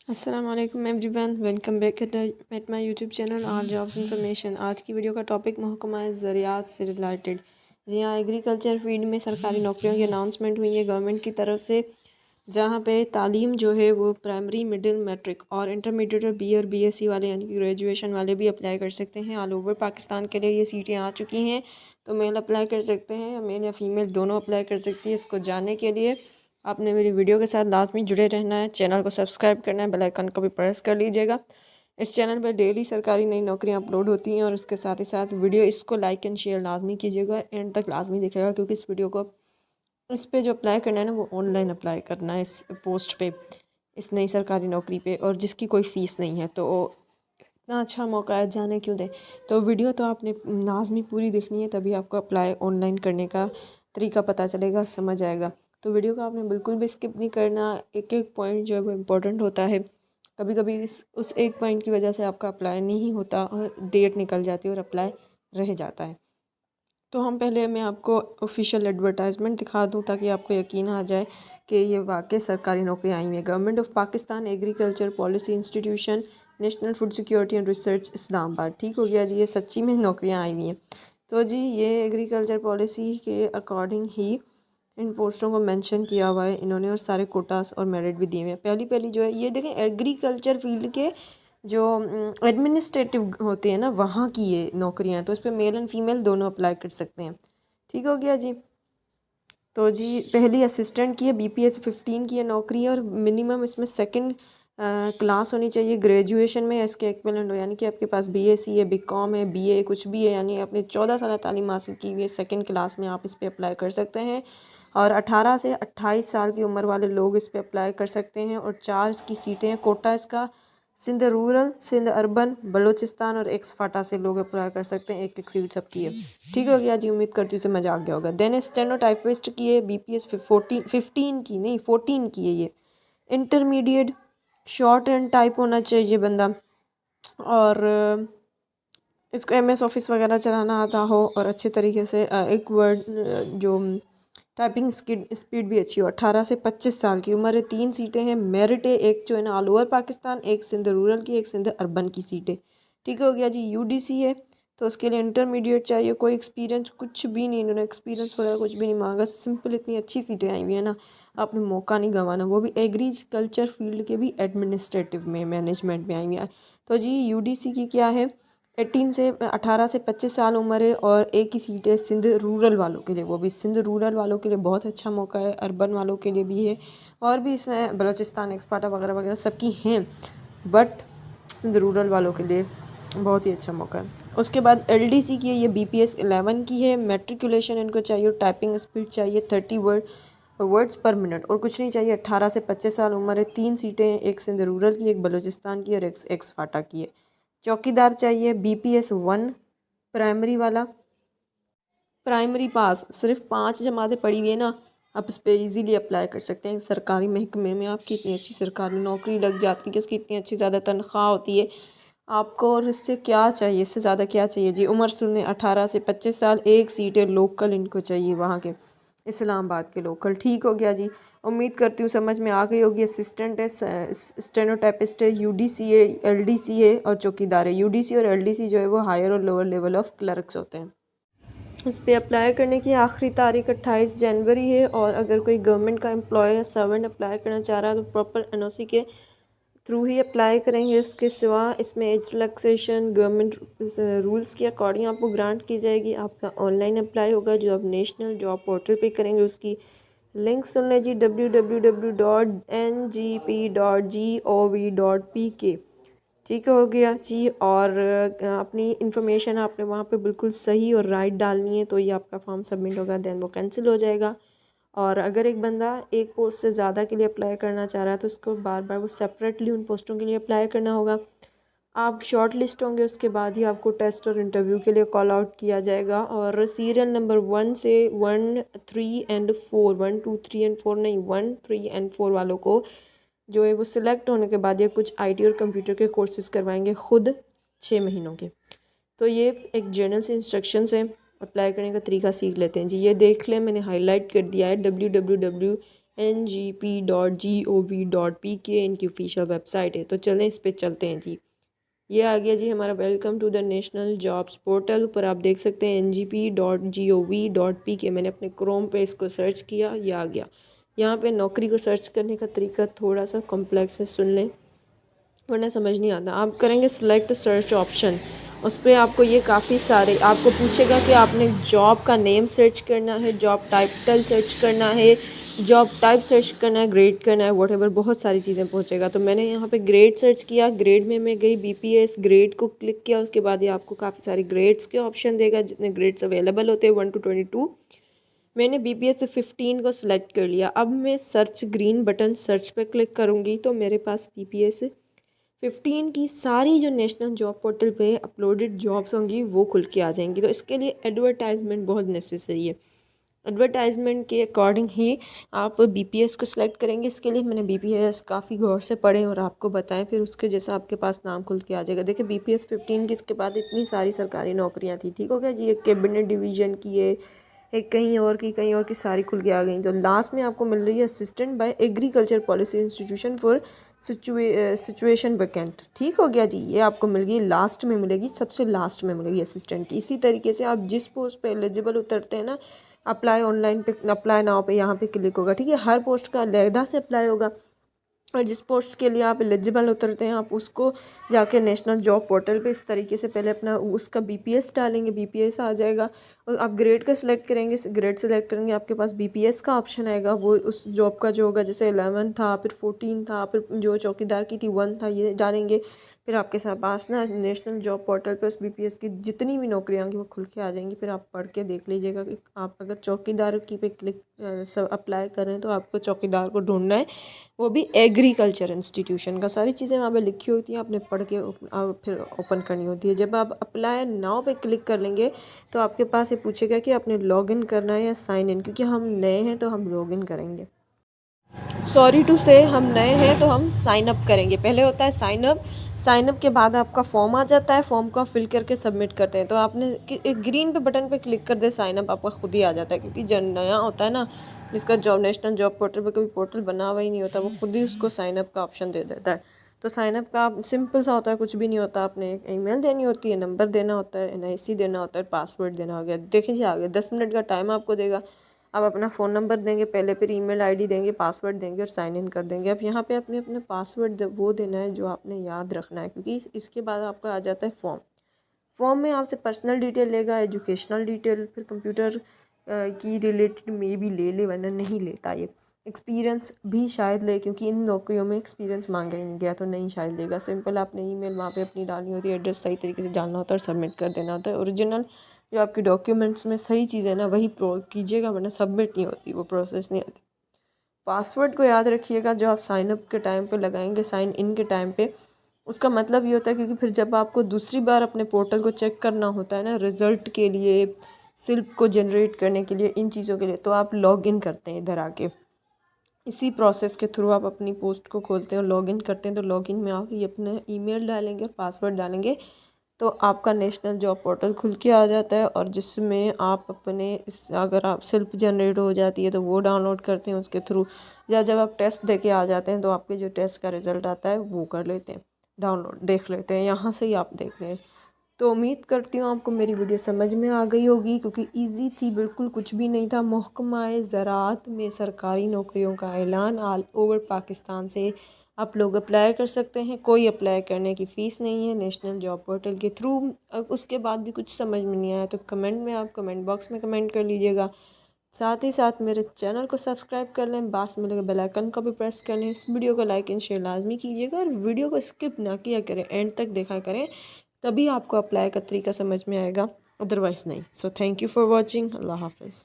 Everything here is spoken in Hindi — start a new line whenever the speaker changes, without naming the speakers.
अस्सलाम वालेकुम everyone, welcome back at my YouTube channel are jobs information. आज की वीडियो का टॉपिक महकमा ज़राअत से रिलेटेड। जी हाँ, एग्रीकल्चर फील्ड में सरकारी नौकरियों की अनाउंसमेंट हुई है गवर्नमेंट की तरफ से, जहाँ पे तालीम जो है वो प्राइमरी, मिडिल, मैट्रिक और इंटरमीडिएट और बी और बीएससी वाले यानी कि ग्रेजुएशन वाले भी अप्लाई कर सकते हैं। ऑल ओवर पाकिस्तान के लिए ये सीटें आ चुकी हैं, तो मेल अप्लाई कर सकते हैं, मेल या फीमेल दोनों अप्लाई कर सकती है। इसको जानने के लिए आपने मेरी वीडियो के साथ लाजमी जुड़े रहना है, चैनल को सब्सक्राइब करना है, बेल आइकन को भी प्रेस कर लीजिएगा। इस चैनल पर डेली सरकारी नई नौकरियां अपलोड होती हैं और उसके साथ ही साथ वीडियो इसको लाइक एंड शेयर लाजमी कीजिएगा, एंड तक लाजमी देखिएगा, क्योंकि इस वीडियो को इस पे जो अप्लाई करना है ना वो ऑनलाइन अप्लाई करना है इस पोस्ट पे, इस नई सरकारी नौकरी पे, और जिसकी कोई फ़ीस नहीं है। तो इतना अच्छा मौका है, जाने क्यों दें। तो वीडियो तो आपने लाजमी पूरी देखनी है, तभी आपको अप्लाई ऑनलाइन करने का तरीका पता चलेगा, समझ आएगा। तो वीडियो को आपने बिल्कुल भी स्किप नहीं करना, एक एक पॉइंट जो है वो इम्पोर्टेंट होता है। कभी कभी इस उस एक पॉइंट की वजह से आपका अप्लाई नहीं होता और डेट निकल जाती है और अप्लाई रह जाता है। तो हम पहले मैं आपको ऑफिशियल एडवर्टाइजमेंट दिखा दूं, ताकि आपको यकीन आ जाए कि ये वाकई सरकारी नौकरियाँ आई हैं। Government of Pakistan agriculture policy institution, national food security and research, Islamabad. ठीक हो गया जी, ये सच्ची में नौकरियाँ आई हुई हैं। तो जी ये एग्रीकल्चर पॉलिसी के अकॉर्डिंग ही इन पोस्टों को मेंशन किया हुआ है इन्होंने, और सारे कोटास और मेरिट भी दिए हुए हैं। पहली पहली जो है ये देखें, एग्रीकल्चर फील्ड के जो एडमिनिस्ट्रेटिव होते हैं ना, वहाँ की ये नौकरियाँ हैं। तो इस पर मेल एंड फीमेल दोनों अप्लाई कर सकते हैं। ठीक हो गया जी। तो जी पहली असिस्टेंट की है, BPS 15 की है नौकरी है, और मिनिमम इसमें सेकंड क्लास होनी चाहिए ग्रेजुएशन में, इसके इक्विवेलेंट हो, यानी कि आपके पास BSc है, BCom है, BA कुछ भी है, यानी आपने 14 साल तालीम हासिल की हुई है, सेकंड क्लास में आप इस पर अप्लाई कर सकते हैं। और 18 से 28 साल की उम्र वाले लोग इस पर अप्लाई कर सकते हैं, और 4 इसकी सीटें हैं। कोटा इसका सिंध रूरल, सिंध अर्बन, बलूचिस्तान और एक्स-फाटा से लोग अप्लाई कर सकते हैं। एक एक सीट सबकी है। ठीक हो गया जी, उम्मीद करती हूँ समझ आ गया होगा। देन स्टेनोटाइपिस्ट की है, BPS 15 की नहीं 14 की है ये। इंटरमीडिएट शॉर्ट एंड टाइप होना चाहिए बंदा, और इसको MS ऑफिस वगैरह चलाना आता हो, और अच्छे तरीके से एक वर्ड जो टाइपिंग स्पीड भी अच्छी हो। 18 से 25 साल की उम्र है। 3 सीटें हैं, मेरिट है, एक जो है ना ऑल ओवर पाकिस्तान, एक सिंध रूरल की, एक सिंध अर्बन की सीटें। ठीक हो गया जी। UDC है, तो उसके लिए इंटरमीडिएट चाहिए, कोई एक्सपीरियंस कुछ भी नहीं, इन्होंने एक्सपीरियंस वगैरह कुछ भी नहीं मांगा, सिंपल इतनी अच्छी सीटें आई हुई है ना, आपने मौका नहीं गंवाना, वो भी एग्रीकल्चर फील्ड के भी एडमिनिस्ट्रेटिव में, मैनेजमेंट में आई हुई है। तो जी UDC की क्या है, 18 से 25 साल उम्र है, और एक ही सीट है सिंध रूरल वालों के लिए, वो भी सिंध रूरल वालों के लिए बहुत अच्छा मौका है, अर्बन वालों के लिए भी है, और भी इसमें बलूचिस्तान, एक्सपाटा वगैरह वगैरह सबकी हैं, बट सिंध रूरल वालों के लिए बहुत ही अच्छा मौका है। उसके बाद LDC की है, ये BPS 11 की है। मेट्रिकुलेशन इनको चाहिए, टाइपिंग स्पीड चाहिए 30 वर्ड्स पर मिनट, और कुछ नहीं चाहिए। 18 से 25 साल उम्र है। 3 सीटें हैं, एक सिंध रूरल की, एक बलूचिस्तान की, और एक एक्स-फाटा की है। चौकीदार चाहिए, BPS 1 प्राइमरी वाला, प्राइमरी पास, सिर्फ 5 जमातें पढ़ी हुई है ना, आप इस पर ईजीली अप्लाई कर सकते हैं। सरकारी महकमे में आपकी इतनी अच्छी सरकारी नौकरी लग जाती है कि उसकी इतनी अच्छी ज़्यादा तनख्वाह होती है आपको, और इससे क्या चाहिए, इससे ज़्यादा क्या चाहिए जी। उम्र सुनने 18 से 25 साल, एक सीट है लोकल इनको चाहिए, वहाँ के इस्लामाबाद के लोकल। ठीक हो गया जी, उम्मीद करती हूँ समझ में आ गई होगी। असिस्टेंट है, स्टेनोटाइपिस्ट है, UDC है, LDC है, और चौकीदार है। UDC और LDC जो है वो हायर और लोअर लेवल ऑफ क्लर्क्स होते हैं। इस पर अप्लाई करने की आखिरी तारीख 28 जनवरी है, और अगर कोई गवर्नमेंट का एम्प्लॉय या सर्वेंट अप्लाई करना चाह रहा है तो प्रॉपर NOC के थ्रू ही अप्लाई करेंगे। उसके सिवा इसमें एज रिलैक्सेशन गवर्नमेंट रूल्स के अकॉर्डिंग आपको ग्रांट की जाएगी। आपका ऑनलाइन अप्लाई होगा, जो आप नेशनल जॉब पोर्टल पे करेंगे। उसकी लिंक सुन लें जी, www.ngp.gov.pk। ठीक हो गया जी, और अपनी इन्फॉर्मेशन आपने वहाँ पे बिल्कुल सही और राइट डालनी है, तो ये आपका फॉर्म सबमिट होगा, देन वो कैंसिल हो जाएगा। और अगर एक बंदा एक पोस्ट से ज़्यादा के लिए अप्लाई करना चाह रहा है तो उसको बार बार वो सेपरेटली उन पोस्टों के लिए अप्लाई करना होगा। आप शॉर्ट लिस्ट होंगे, उसके बाद ही आपको टेस्ट और इंटरव्यू के लिए कॉल आउट किया जाएगा। और सीरियल नंबर 1 से 1, 3 एंड 4, 1, 2, 3 एंड 4 नहीं, 1, 3 एंड 4 वालों को जो है वो सिलेक्ट होने के बाद ये कुछ IT और कंप्यूटर के कोर्सेज़ करवाएंगे खुद 6 महीनों के। तो ये एक जनरल से इंस्ट्रक्शंस हैं, अप्लाई करने का तरीका सीख लेते हैं जी। ये देख लें, मैंने हाईलाइट कर दिया है, www ngp.gov.pk इनकी ऑफिशियल वेबसाइट है। तो चलें इस पे चलते हैं जी। ये आ गया जी हमारा welcome to the national jobs portal. ऊपर आप देख सकते हैं ngp.gov.pk। मैंने अपने क्रोम पे इसको सर्च किया, ये आ गया। यहाँ पे नौकरी को सर्च करने का तरीका थोड़ा सा कॉम्प्लेक्स है, सुन लें वरना समझ नहीं आता। आप करेंगे सिलेक्ट सर्च ऑप्शन, उस पर आपको ये काफ़ी सारे आपको पूछेगा कि आपने जॉब का नेम सर्च करना है, जॉब टाइटल सर्च करना है, जॉब टाइप सर्च करना है, ग्रेड करना है, वॉटेवर बहुत सारी चीज़ें पूछेगा। तो मैंने यहाँ पे ग्रेड सर्च किया, ग्रेड में मैं गई बीपीएस ग्रेड को क्लिक किया। उसके बाद ये आपको काफ़ी सारे ग्रेड्स के ऑप्शन देगा, जितने ग्रेड्स अवेलेबल होते हैं 1 to 22। मैंने बीपीएस से 15 को सिलेक्ट कर लिया। अब मैं सर्च ग्रीन बटन सर्च पे क्लिक करूँगी तो मेरे पास बीपीएस 15 की सारी जो नेशनल जॉब पोर्टल पे अपलोडेड जॉब्स होंगी वो खुल के आ जाएंगी। तो इसके लिए एडवर्टाइजमेंट बहुत नेसेसरी है। एडवर्टाइजमेंट के अकॉर्डिंग ही आप बीपीएस को सिलेक्ट करेंगे। इसके लिए मैंने बीपीएस काफ़ी गौर से पढ़े और आपको बताएं, फिर उसके जैसा आपके पास नाम खुल के आ जाएगा। देखिए बीपीएस 15 की इसके बाद इतनी सारी सरकारी नौकरियां थी, ठीक हो गया जी। एक कैबिनेट डिवीजन की है, एक कहीं और की सारी खुल के आ गई। तो लास्ट में आपको मिल रही है assistant bye agriculture policy institution for situation vacant, ठीक हो गया जी। ये आपको मिल गई, लास्ट में मिलेगी, सबसे लास्ट में मिलेगी असिस्टेंट की। इसी तरीके से आप जिस पोस्ट पे एलिजिबल उतरते हैं ना, अप्लाई ऑनलाइन पे, अप्लाई नाउ पे यहाँ पे क्लिक होगा, ठीक है। हर पोस्ट का अलहदा से अप्लाई होगा और जिस पोस्ट के लिए आप एलिजिबल उतरते हैं आप उसको जाके नेशनल जॉब पोर्टल पे इस तरीके से पहले अपना उसका बीपीएस डालेंगे, बीपीएस आ जाएगा और आप ग्रेड का सिलेक्ट करेंगे, ग्रेड सेलेक्ट करेंगे, आपके पास बीपीएस का ऑप्शन आएगा। वो उस जॉब का जो होगा, जैसे 11 था, फिर 14 था, फिर जो चौकीदार की थी 1 था, ये डालेंगे। फिर आपके साथ पास ना नेशनल जॉब पोर्टल पे उस बीपीएस की जितनी भी नौकरियाँ होंगी वो खुल के आ जाएंगी। फिर आप पढ़ के देख लीजिएगा कि आप अगर चौकीदार की पे क्लिक सब अप्लाई करें तो आपको चौकीदार को ढूंढना है, वो भी एग्रीकल्चर इंस्टीट्यूशन का। सारी चीज़ें वहाँ पे लिखी होती हैं, आपने पढ़ के फिर ओपन करनी होती है। जब आप अप्लाई नाउ पे क्लिक कर लेंगे तो आपके पास ये पूछेगा कि आपने लॉगिन करना है या साइन इन, क्योंकि हम नए हैं तो हम लॉगिन करेंगे। सॉरी टू से हम नए हैं तो हम साइन अप करेंगे। पहले होता है साइन अप, साइन अप के बाद आपका फॉर्म आ जाता है, फॉर्म को आप फिल करके सबमिट करते हैं। तो आपने एक ग्रीन पे बटन पे क्लिक कर दे, साइन अप आपका खुद ही आ जाता है। क्योंकि जो नया होता है ना, जिसका जॉब नेशनल जॉब पोर्टल पे कभी पोर्टल बना हुआ ही नहीं होता, वो खुद ही उसको साइन अप का ऑप्शन दे देता है। तो साइन अप का सिंपल सा होता है, कुछ भी नहीं होता। आपने एक ईमेल देनी होती है, नंबर देना होता है, एनआईसी देना होता है, पासवर्ड देना हो गया। देखिए जी आ गया, 10 मिनट का टाइम आपको देगा। आप अपना फ़ोन नंबर देंगे पहले, फिर ईमेल आईडी देंगे, पासवर्ड देंगे और साइन इन कर देंगे। अब यहाँ पे अपने अपने पासवर्ड वो देना है जो आपने याद रखना है, क्योंकि इसके बाद आपका आ जाता है फॉर्म। फॉर्म में आपसे पर्सनल डिटेल लेगा, एजुकेशनल डिटेल, फिर कंप्यूटर की रिलेटेड में भी ले ले, वरना नहीं लेता ये। एक्सपीरियंस भी शायद ले, क्योंकि इन नौकरियों में एक्सपीरियंस मांगा ही नहीं गया तो नहीं शायद लेगा। सिंपल आपने ईमेल वहाँ पे अपनी डालनी होती है, एड्रेस सही तरीके से डालना होता है और सबमिट कर देना होता है। ओरिजिनल जो आपके डॉक्यूमेंट्स में सही चीज़ है ना वही कीजिएगा, वरना सबमिट नहीं होती, वो प्रोसेस नहीं होती। पासवर्ड को याद रखिएगा जो आप साइन अप के टाइम पे लगाएंगे, साइन इन के टाइम पे। उसका मतलब ये होता है क्योंकि फिर जब आपको दूसरी बार अपने पोर्टल को चेक करना होता है ना, रिज़ल्ट के लिए, स्लिप को जनरेट करने के लिए, इन चीज़ों के लिए, तो आप लॉग इन करते हैं इधर आके। इसी प्रोसेस के थ्रू आप अपनी पोस्ट को खोलते हैं और लॉगिन करते हैं। तो लॉगिन में आप ये अपना ईमेल डालेंगे और पासवर्ड डालेंगे तो आपका नेशनल जॉब पोर्टल खुल के आ जाता है। और जिसमें आप अपने अगर आप सेल्फ जनरेट हो जाती है तो वो डाउनलोड करते हैं उसके थ्रू, या जब आप टेस्ट दे के आ जाते हैं तो आपके जो टेस्ट का रिज़ल्ट आता है वो कर लेते हैं, डाउनलोड देख लेते हैं, यहाँ से ही आप देखते हैं। तो उम्मीद करती हूँ आपको मेरी वीडियो समझ में आ गई होगी, क्योंकि इजी थी, बिल्कुल कुछ भी नहीं था। महकमा ज़राअत में सरकारी नौकरियों का ऐलान ऑल ओवर पाकिस्तान से आप लोग अप्लाई कर सकते हैं। कोई अप्लाई करने की फ़ीस नहीं है, नेशनल जॉब पोर्टल के थ्रू। उसके बाद भी कुछ समझ में नहीं आया तो कमेंट में आप कमेंट बॉक्स में कमेंट कर लीजिएगा। साथ ही साथ मेरे चैनल को सब्सक्राइब कर लें, पास में लगे बेल आइकन को भी प्रेस कर लें। इस वीडियो को लाइक एंड शेयर लाजमी कीजिएगा और वीडियो को स्किप ना किया करें, एंड तक देखा करें, तभी आपको अप्लाई का तरीका समझ में आएगा, अदरवाइज़ नहीं। So thank you for watching. Allah हाफिज़।